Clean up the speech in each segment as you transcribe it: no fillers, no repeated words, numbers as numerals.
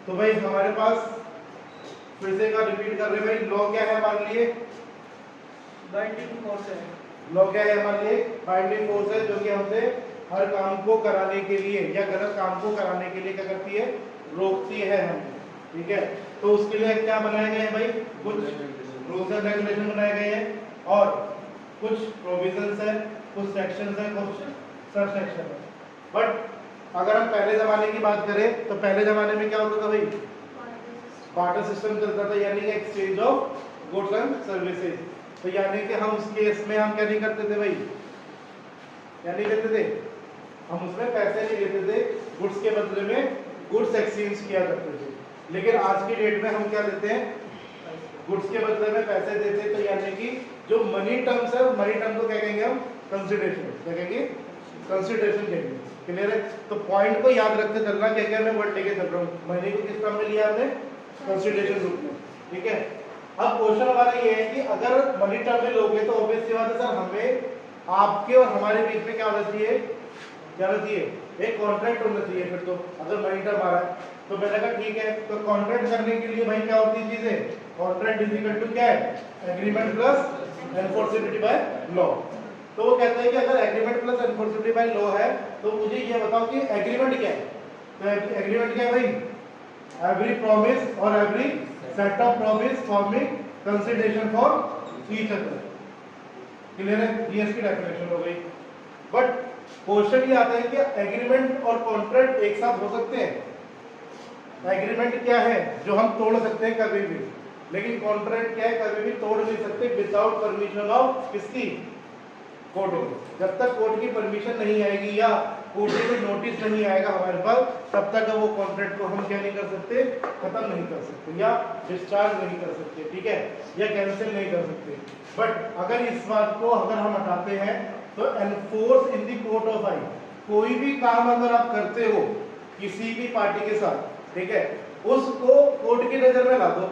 तो भाई हमारे पास फिर से का रिपीट कर रहे भाई, लॉ क्या है हमारे लिए? बाइंडिंग फोर्स है। लॉ क्या है हमारे लिए? बाइंडिंग फोर्स है, जो कि हमसे हर काम को कराने के लिए या गलत काम को कराने के लिए क्या करती है? रोकती है हमें। ठीक है, तो उसके लिए क्या बनाए गए हैं भाई? कुछ रूल्स एंड रेगुलेशन बनाए गए हैं और कुछ प्रोविजंस है, कुछ सेक्शंस है, कुछ सब सेक्शन है। बट अगर हम पहले जमाने की बात करें तो पहले जमाने में क्या होता था भाई? बार्टर सिस्टम चलता था, यानी कि exchange of goods and services. तो यानी कि हम उस केस में हम क्या नहीं करते थे भाई? क्या नहीं लेते थे? हम उसमें पैसे नहीं लेते थे, गुड्स के बदले में गुड्स एक्सचेंज किया करते थे। लेकिन आज की डेट में हम क्या देते हैं? गुड्स के बदले में पैसे देते हैं। तो यानी कि जो मनी टर्म्स है, मनी टर्म को क्या कहेंगे हम? कंसिडरेशन। क्या कहेंगे? कंसिडरेशन कहेंगे। क्लियर है? तो पॉइंट को याद रखते चलना, क्या क्या मैं वर्ड लेके चल रहा हूँ। मनी को किस टर्म में लिया हमने? कंसिडरेशन रूप में। ठीक है, अब क्वेश्चन हमारा ये है कि अगर मनी टर्म में लोगे तो ऑब्वियस सी बात है सर, हमें आपके और हमारे बीच में क्या होना चाहिए? क्या होना चाहिए? एक कॉन्ट्रैक्ट होना चाहिए। फिर तो अगर मनी टर्म आ रहा है तो मैंने कहा ठीक है, तो कॉन्ट्रैक्ट करने के लिए भाई क्या होती है चीजें? कॉन्ट्रैक्ट इज इक्वल टू क्या है? Agreement plus enforceability by law. तो वो कहते हैं कि अगर agreement plus enforceability by law है तो मुझे ये बताओ कि एग्रीमेंट क्या है? तो एग्रीमेंट क्या है भाई? एवरी प्रॉमिस और every set of promise forming consideration for each other. Clear है? ये इसकी डेफिनेशन हो गई। बट क्वेश्चन ये आता है कि एग्रीमेंट और कॉन्ट्रैक्ट एक साथ हो सकते हैं? एग्रीमेंट क्या है? जो हम तोड़ सकते हैं कभी भी, लेकिन कॉन्ट्रैक्ट क्या है? कभी भी तोड़ नहीं सकते विदाउट परमिशन ऑफ किसकी? कोर्ट की। जब तक कोर्ट की परमिशन नहीं आएगी या कोर्ट से नोटिस नहीं आएगा हमारे पास, तब तक वो कॉन्ट्रैक्ट को हम क्या नहीं कर सकते? खत्म नहीं कर सकते या डिस्चार्ज नहीं कर सकते। ठीक है, या कैंसिल नहीं कर सकते। बट अगर इस बात को अगर हम हटाते हैं तो enforce in the court of I, कोई भी काम अगर आप करते हो किसी भी पार्टी के साथ, ठीक है, उसको कोर्ट की नजर में ला दो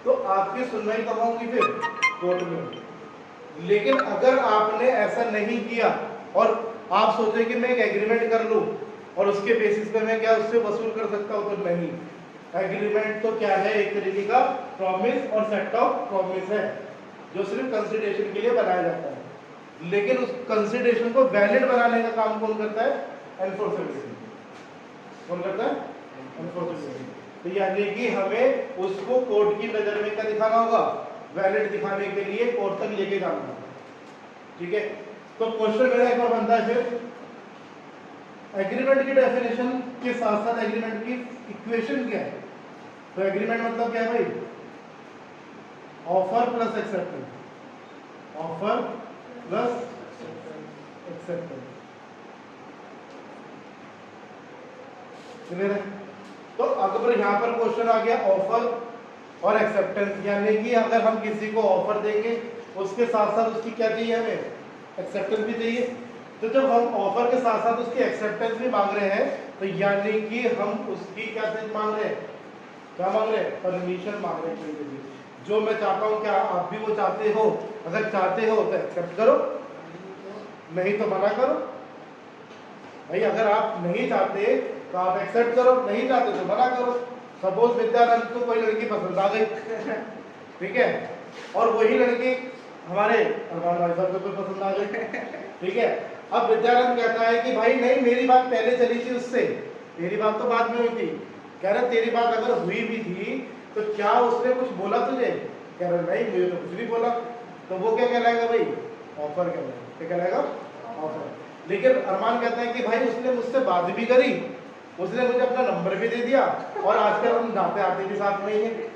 तो आपकी सुनवाई कब होगी? फिर कोर्ट में होगी। लेकिन अगर आपने ऐसा नहीं किया और आप सोचे कि मैं एक एग्रीमेंट कर लूं और उसके बेसिस पे मैं क्या उससे वसूल कर सकता हूं, तो नहीं। एग्रीमेंट तो क्या है? एक तरीके का प्रॉमिस और सेट ऑफ प्रॉमिस है जो सिर्फ कंसिडरेशन के लिए बनाया जाता है। लेकिन उस कंसिडरेशन को वैलिड बनाने का काम कौन करता है? एनफोर्सेबिलिटी। कौन करता है? एनफोर्सेबिलिटी। तो यानी कि हमें उसको कोर्ट की नजर में क्या दिखाना होगा? वैलिड दिखाने के लिए कोर्ट तक लेके जाना होगा। ठीक है, तो क्वेश्चन मेरा एक और बनता है फिर, एग्रीमेंट की डेफिनेशन के साथ साथ एग्रीमेंट की इक्वेशन क्या है? तो एग्रीमेंट मतलब क्या है भाई? Offer plus acceptance. Offer plus acceptance. Clear है? तो अगर यहाँ पर क्वेश्चन आ गया ऑफर और एक्सेप्टेंस, यानी कि अगर हम किसी को ऑफर देंगे उसके साथ साथ उसकी क्या चाहिए? हमें एक्सेप्टेंस भी चाहिए। तो जब हम ऑफर के साथ साथ उसकी एक्सेप्टेंस भी मांग रहे हैं तो यानी कि हम उसकी क्या चीज मांग रहे हैं? क्या मांग रहे हैं? परमिशन मांग रहे हैं। जो मैं चाहता हूँ क्या आप भी वो चाहते हो? अगर चाहते हो तो एक्सेप्ट करो, नहीं तो मना करो। भाई अगर आप नहीं चाहते तो आप एक्सेप्ट करो, नहीं चाहते तो मना करो। सपोज विद्यानंद को कोई लड़की पसंद आ गई, ठीक है, और वही लड़की हमारे अरमान भाई साहब को कोई पसंद आ गई, ठीक है। अब विद्यानंद कहता है कि भाई नहीं, मेरी बात पहले चली थी उससे, तेरी बात तो बाद में हुई थी। कह रहा तेरी बात अगर हुई भी थी तो क्या उसने कुछ बोला तुझे? कह रहा नहीं, मुझे तो कुछ नहीं बोला। तो वो क्या कहलाएगा भाई? ऑफर कहलाएगा। क्या कहलाएगा? ऑफर। लेकिन अरमान कहता है कि भाई उसने मुझसे बात भी करी, उसने मुझे अपना नंबर भी दे दिया और आजकल हम जाते आते भी साथ में ही हैं,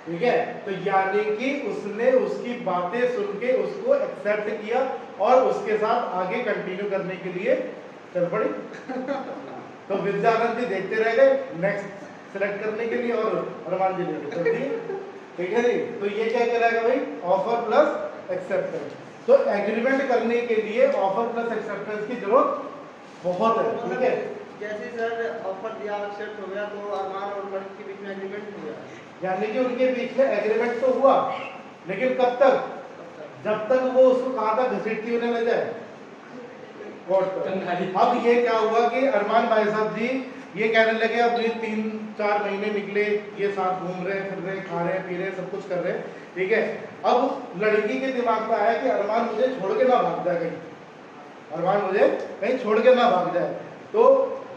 ठीक है। तो यानी कि उसने उसकी बातें सुन के उसको एक्सेप्ट किया और उसके साथ आगे कंटिन्यू करने के लिए चल पड़ी। तो विद्यानंद जी देखते रह गए नेक्स्ट सिलेक्ट करने के लिए और अरमान जी लेके चल दिए, ठीक है जी। तो ये क्या कहलाएगा भाई? Offer plus acceptance. तो एग्रीमेंट करने के लिए ऑफर प्लस एक्सेप्टेंस की जरूरत बहुत है, ठीक है। जैसे सर ऑफर दिया, एक्सेप्ट हो गया, तो अरमान और लड़की के बीच में एग्रीमेंट हो गया, यानी कि उनके बीच में एग्रीमेंट तो हुआ, लेकिन कब तक? जब तक वो उसको कहाँ तक घसीटती उन्हें ले जाए? कोर्ट तक। अब ये क्या हुआ कि अरमान भाई साहब जी ये कहने लगे अब ये 3-4 महीने निकले, ये साथ घूम रहे हैं, फिर रहे हैं, खा रहे हैं, पी रहे हैं, सब कुछ कर रहे हैं, ठीक है। अब लड़की के दिमाग में आया कि अरमान मुझे छोड़ के ना भाग जाए कहीं, अरमान मुझे कहीं छोड़ के ना भाग जाए। तो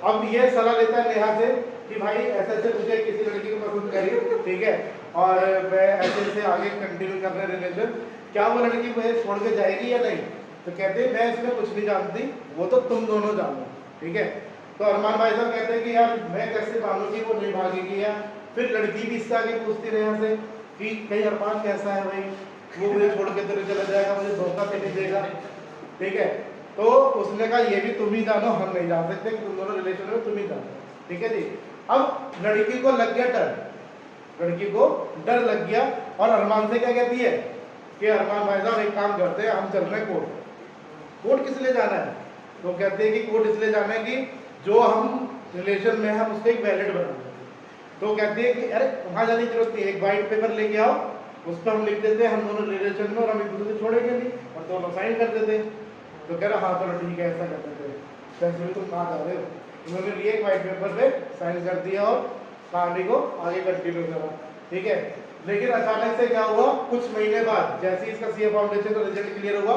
अब ये सलाह लेता है नेहा से कि भाई ऐसे ऐसे मुझे किसी लड़की को पसंद करी, ठीक है, और मैं ऐसे ऐसे आगे कंटिन्यू कर रहे हैं रिलेशन, क्या वो लड़की मुझे छोड़ के जाएगी या नहीं? तो कहते हैं मैं इसमें कुछ नहीं जानती, वो तो तुम दोनों जानो, ठीक है। तो अरमान भाई साहब कहते हैं कि यार मैं कैसे मानूं कि वो नहीं भागेगी, या फिर लड़की भी इससे आगे पूछती रहे यहाँ से कि कहीं अरमान कैसा है भाई, वो मुझे छोड़ के तेरे चला जाएगा, मुझे धोखा तो नहीं देगा, ठीक है। तो उसने कहा ये भी तुम ही जानो, हम नहीं जान सकते, कि तुम दोनों रिलेशन में तुम ही जानो, ठीक है जी। अब लड़की को लग गया डर, लड़की को डर लग गया, और अरमान से क्या कहती है कि अरमान भाई साहब एक काम करते हैं, हम चल रहे हैं कोर्ट। कोर्ट किस लिए जाना है? तो कहते हैं कि कोर्ट इसलिए जाना है कि जो हम रिलेशन में हम उसको एक वैलिड बनाएंगे। तो कहती है कि अरे वहाँ जाने की जरूरत नहीं है, एक वाइट पेपर लेके आओ, उस पर हम लिख देते हैं हम दोनों रिलेशन में और हम एक दूसरे को छोड़ेंगे नहीं, और दोनों साइन कर देते। तो कह रहा हाँ चलो ठीक है ऐसा कर देते हैं। वैसे भी तुम कहाँ जा रहे हो? उन्होंने लिए एक वाइट पेपर पे साइन कर दिया और कहानी को आगे कंटिन्यू करा, ठीक है। लेकिन अचानक से क्या हुआ, कुछ महीने बाद जैसे ही इसका सीए फाउंडेशन का रिजल्ट क्लियर हुआ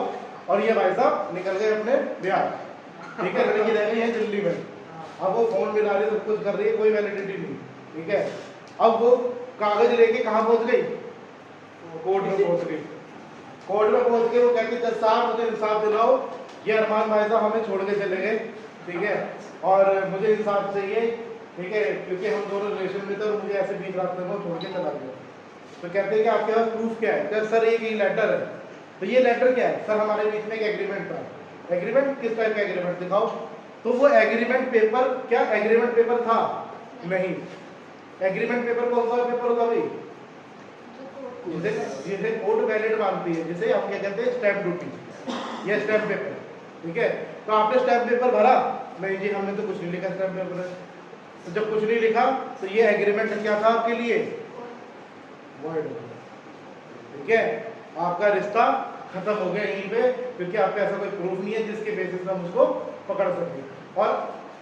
और ये भाई साहब निकल गए अपने बिहार, ठीक है, लड़की रह गई है दिल्ली में। अब वो फोन मिला रही है, सब कुछ कर रही है, कोई वैलिडिटी नहीं, ठीक है। अब वो कागज लेके कहाँ पहुंच गई? कोर्ट में पहुंच गई। कोर्ट में पहुंच के वो कहती जज साहब मुझे इंसाफ दिलाओ, ये अरमान भाई साहब हमें छोड़ के चले गए, ठीक है, और मुझे इंसाफ चाहिए, ठीक है, क्योंकि हम दोनों रिलेशन में थे और मुझे ऐसे बीच रास्ते में छोड़ के चला गया। तो कहते हैं कि आपके पास प्रूफ क्या है? तो सर एक ही लेटर है। तो ये लेटर क्या है? सर हमारे बीच में एक एग्रीमेंट था। एग्रीमेंट किस टाइप का एग्रीमेंट दिखाओ? तो वो एग्रीमेंट पेपर, क्या एग्रीमेंट पेपर था? नहीं। एग्रीमेंट पेपर कौन सा पेपर होगा भाई? जिसे कोर्ट वैलिड मानती है, जिसे हम क्या कहते हैं स्टैम्प ड्यूटी, ये स्टैम्प पेपर, ठीक है। तो आपने स्टैम्प पेपर भरा? नहीं जी हमने तो कुछ नहीं लिखा स्टैम्प पेपर है। तो जब कुछ नहीं लिखा तो ये एग्रीमेंट क्या था आपके लिए? वॉइड हो गया, ठीक है, आपका रिश्ता खत्म हो गया यहीं पे, क्योंकि आपका ऐसा कोई प्रूफ नहीं है जिसके बेसिस पर हम उसको पकड़ सके। और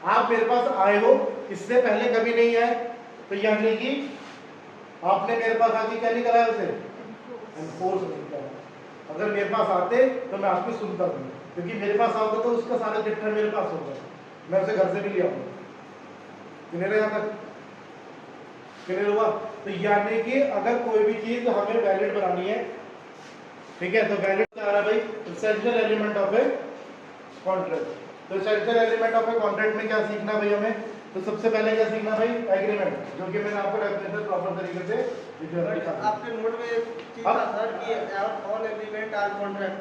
आप मेरे पास आए हो, इससे पहले कभी नहीं आए, तो यानी कि आपने मेरे पास आके क्या नहीं कराया उसे? एनफोर्स नहीं किया। अगर मेरे पास आते तो मैं आपकी सुनता था, क्योंकि मेरे पास आता तो उसका सारा चिट्ठा मेरे पास होगा, मैं उसे घर से भी लिया आऊंगा। क्लियर है? यहाँ तक क्लियर हुआ? तो यानी कि अगर कोई भी चीज हमें वैलिड बनानी है, ठीक है, तो वैलिड क्या आ रहा है भाई? Essential element of a contract. तो essential element of a contract में क्या सीखना भाई हमें? तो सबसे पहले क्या सीखना भाई? एग्रीमेंट, जो कि मैंने आपको डेफिनेशन प्रॉपर तरीके से लिखा है। आपके नोट में चीज था सर कि ऑल एग्रीमेंट आर कॉन्ट्रैक्ट।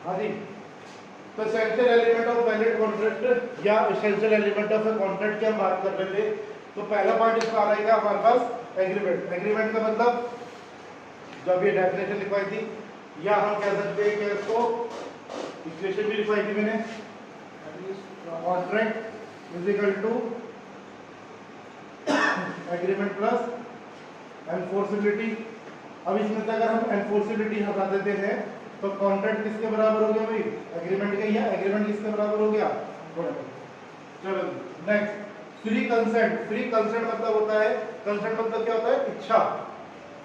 हाँ जी। तो essential element of valid contract या essential element of a contract की हम बात कर रहे थे। तो पहला पार्ट इसका आ रहेगा हमारे पास एग्रीमेंट। एग्रीमेंट का मतलब जब ये डेफिनेशन लिखवाई थी, या हम कह सकते हैं कि इसको इक्वेशन भी लिखवाई थी मैंने, contract is equal to agreement plus enforceability. अब इसमें से अगर हम एनफोर्सिबिलिटी हटा देते हैं तो कॉन्ट्रैक्ट किसके बराबर हो गया भाई? एग्रीमेंट के, या एग्रीमेंट किसके बराबर हो गया? चलो next, free consent. Free consent मतलब होता है, कंसेंट मतलब क्या होता है? इच्छा।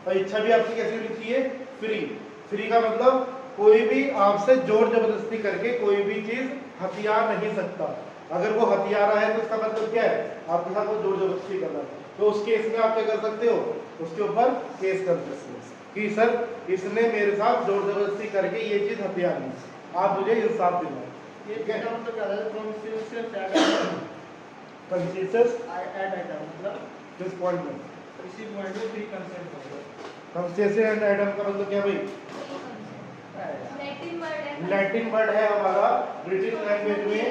और इच्छा भी आपकी कैसी लिखी है? फ्री। फ्री का मतलब कोई भी आपसे जोर जबरदस्ती करके कोई भी चीज हथियार नहीं सकता। अगर वो हथियारा है तो उसका मतलब क्या है? आपके साथ वो जोर जबरदस्ती कर रहा है, तो उस केस में आप क्या कर सकते हो? उसके ऊपर केस कर सकते हो कि सर इसने मेरे साथ जोर जबरदस्ती करके ये चीज हथियार ली, आप मुझे इंसाफ दिलाओ। ये क्या मतलब क्या है? कंसेंसस ऐड आइटम मतलब किस पॉइंट में? इसी पॉइंट में फ्री कंसेंट होगा। कंसेंसस एंड आइटम का मतलब क्या भाई? लैटिन वर्ड है हमारा, ब्रिटिश लैंग्वेज में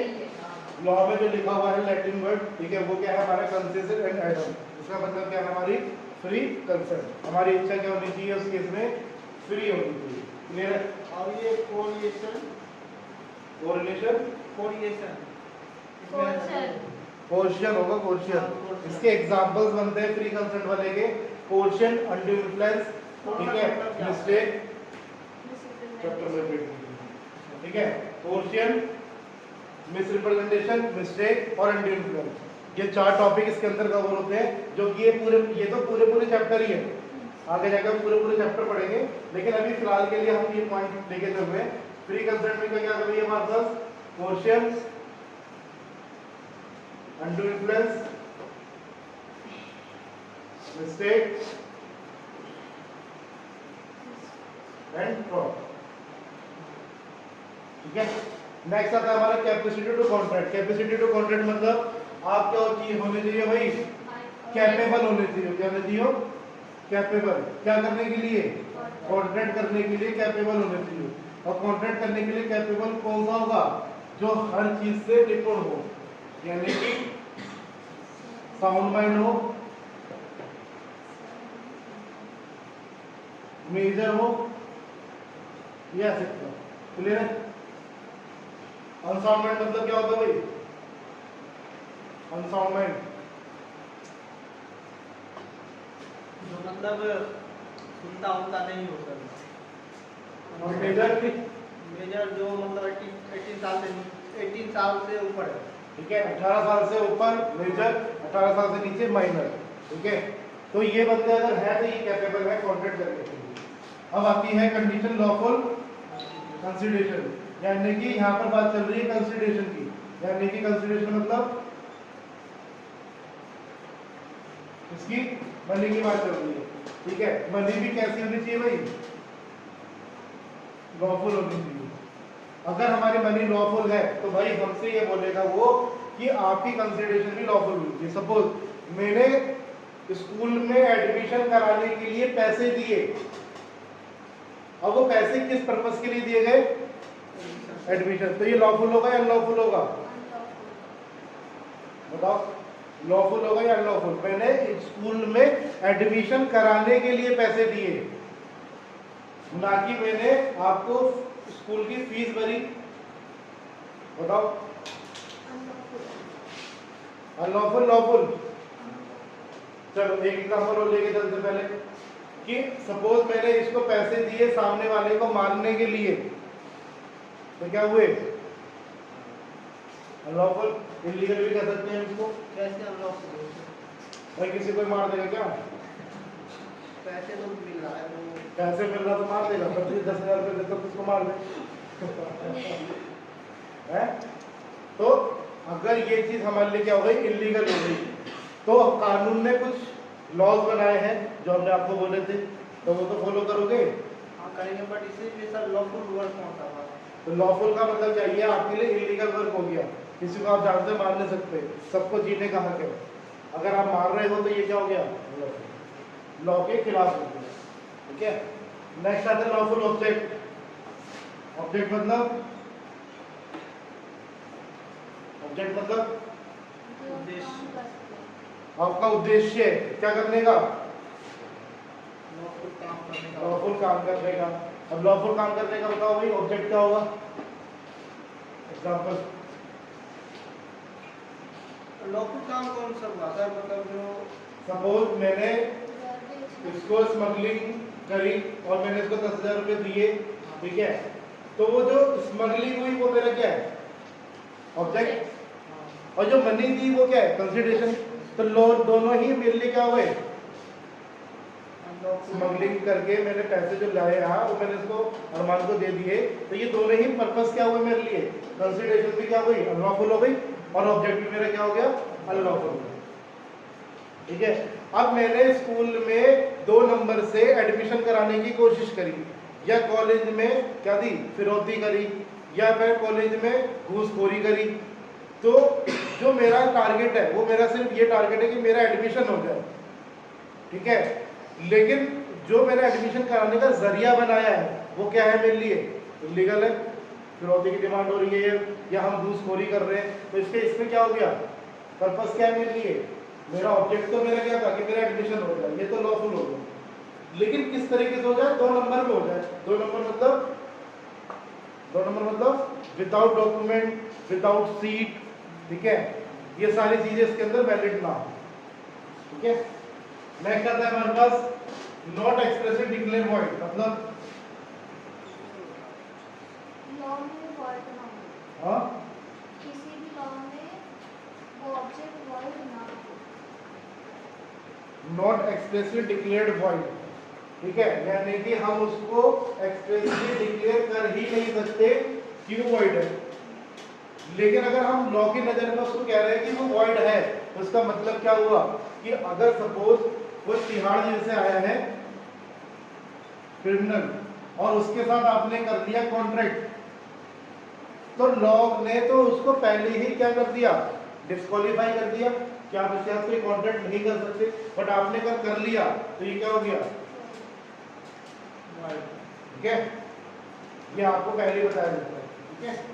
लॉ में जो लिखा हुआ है लैटिन वर्ड, ठीक है, वो क्या है हमारा? Consensus and item. इसका मतलब क्या है? हमारी फ्री कंसेंट। हमारी इच्छा क्या होनी चाहिए उस केस में? फ्री होनी चाहिए। क्लियर है? और ये कोरिलेशन, कोरिलेशन, कोरिलेशन कोर्शन होगा, कोर्शन। इसके एग्जांपल्स बनते हैं फ्री कंसेंट वाले के, कोर्शन, अनड्यू इन्फ्लुएंस, ठीक है, मिस्टेक, ठीक है, कोर्शन, मिसरिप्रेजेंटेशन, मिस्टेक और अनड्यू इन्फ्लुएंस, ये 4 टॉपिक इसके अंदर कवर होते हैं, जो कि ये तो पूरे चैप्टर ही है, आगे जाकर पूरे चैप्टर पढ़ेंगे, लेकिन अभी फिलहाल के लिए हम ये पॉइंट लेके चल रहे हैं। प्री कंसर्ट में क्या कर रही है हमारे पास? Coercion, undue influence, mistake and fraud. ठीक है, नेक्स्ट आता है हमारा capacity to contract. Capacity to contract मतलब आप क्या होने चाहिए भाई? कैपेबल होने चाहिए। क्या होने चाहिए? कैपेबल। क्या करने के लिए? कॉन्ट्रैक्ट करने के लिए कैपेबल होने चाहिए। और कॉन्ट्रैक्ट करने के लिए कैपेबल कौन सा होगा? जो हर चीज से निपुण हो, यानी कि साउंड माइंड हो, मेजर हो, या सकता। क्लियर है? अनसाउंड माइंड मतलब क्या होता है भाई? अनसाउंड माइंड जो मतलब सुनता होता नहीं हो सकता। और मेजर भी। मेजर जो मतलब 18 साल से ऊपर है। ठीक है, 18 साल से ऊपर मेजर, 18 साल से नीचे माइनर। ठीक है, तो ये बंदे अगर है तो ये कैपेबल है कॉन्ट्रैक्ट करने के लिए। अब आती है कंडीशन लॉफुल कंसीडरेशन, यानी कि यहाँ पर बात चल रही है कंसीडरेशन की, यानी कि कंसीडरेशन मतलब इसकी मनी की बात चल रही है। ठीक है, मनी भी कैसी होनी चाहिए भाई? लॉफुल होनी चाहिए। अगर हमारी मनी लॉफुल है तो भाई हमसे ये बोलेगा वो कि आपकी कंसीडरेशन भी लॉफुल होनी चाहिए। सपोज मैंने स्कूल में एडमिशन कराने के लिए पैसे दिए, अब वो पैसे किस पर्पस के लिए दिए गए? एडमिशन। तो ये लॉफुल होगा या अनलॉफुल होगा? बताओ, लॉफुल होगा या अनलॉफुल? मैंने स्कूल में एडमिशन कराने के लिए पैसे दिए, ना कि मैंने आपको स्कूल की फीस भरी। बताओ, अनलॉफुल लॉफुल? चलो एक एग्जांपल और लेके चलते पहले कि सपोज मैंने इसको पैसे दिए सामने वाले को मारने के लिए, तो क्या हुए? अनलॉफुल, इलीगल भी कह सकते हैं इसको। कैसे अनलॉफुल? भाई किसी को मार देगा क्या? पैसे तो मिल रहा है, तो पैसे मिल रहा तो मार देगा। 10,000 रुपये देता तो उसको मार दे। है? तो अगर ये चीज हमारे लिए क्या हो गई? इलीगल हो गई। तो कानून ने कुछ लॉज बनाए हैं जो हमने आपको बोले थे, तो वो तो फॉलो करोगे। हाँ करेंगे, बट इसी में सर लॉफुल वर्क कौन सा हुआ? तो लॉफुल का मतलब चाहिए आपके लिए इलीगल वर्क हो गया, किसी को आप जान से मार नहीं सकते, सबको जीने का हक है। अगर आप मार रहे हो तो ये क्या हो गया? लॉ के खिलाफ हो गया। ठीक है, नेक्स्ट आता है लॉफुल ऑब्जेक्ट। ऑब्जेक्ट मतलब उद्देश्य, आपका उद्देश्य क्या करने का? लॉफुल काम करने का। लॉफुल काम करने का। अब लॉफुल काम करने का बताओ भाई, ऑब्जेक्ट क्या होगा? एग्जांपल। लॉफुल काम कौन सा हुआ सर? मतलब जो सपोज मैंने इसको स्मगलिंग करी और मैंने इसको 10,000 रुपये दिए। ठीक है, तो वो जो स्मगलिंग हुई वो मेरा क्या है? ऑब्जेक्ट। और जो मनी दी वो क्या है? कंसीडरेशन। तो दोनों ही मेरे लिए क्या हुए? स्मगलिंग करके मैंने पैसे जो लाए यहाँ वो मैंने इसको अरमान को दे दिए, तो ये दोनों ही पर्पस क्या हुए मेरे लिए? कंसीडरेशन भी क्या हुई? अनलॉफुल हो गई, और ऑब्जेक्ट भी मेरा क्या हो गया? अनलॉफुल हो गया। ठीक है, अब मैंने स्कूल में 2 नंबर से एडमिशन कराने की कोशिश करी, या कॉलेज में क्या दी? फिरौती करी, या फिर कॉलेज में घूसखोरी करी। तो जो मेरा टारगेट है वो मेरा सिर्फ ये टारगेट है कि मेरा एडमिशन हो जाए। ठीक है, लेकिन जो मेरा एडमिशन कराने का जरिया बनाया है वो क्या है मेरे लिए? इलीगल है, फिरौती की डिमांड हो रही है, या हम घूसखोरी कर रहे हैं। तो इसमें क्या हो गया? पर्पस क्या है मेरे लिए? मेरा ऑब्जेक्ट तो मेरा क्या था कि मेरा एडमिशन हो जाए, ये तो लॉफुल हो गया। लेकिन किस तरीके से हो जाए? 2 नंबर में हो जाए। 2 नंबर मतलब विदाउट डॉक्यूमेंट, विदाउट सीट। ठीक है, ये सारी चीजें इसके अंदर वैलिड ना हो। ठीक है, नेक्स्ट आता है हमारे पास नॉट एक्सप्रेसिव डिक्लेयर वॉइड, मतलब लॉ में फॉल्ट ना हो, हाँ किसी नॉट एक्सप्रेसली डिक्लेयर्ड वॉइड, ठीक है, यानी कि हम उसको एक्सप्रेसली डिक्लेयर कर ही नहीं सकते कि वो वॉइड है। लेकिन अगर हम लॉ की नजर में उसको कह रहे हैं कि वो वॉइड है, तो उसका मतलब क्या हुआ कि अगर सपोज वो तिहाड़ जेल से आया है क्रिमिनल और उसके साथ आपने कर दिया कॉन्ट्रैक्ट, तो लॉ ने तो उसको पहले ही क्या कर दिया, डिस्क्वालीफाई कर दिया कि आप इसके साथ कोई कॉन्ट्रैक्ट नहीं कर सकते। बट आपने कर लिया तो ये क्या हो गया, ठीक है, ये आपको पहले बताया जाता है, ठीक है।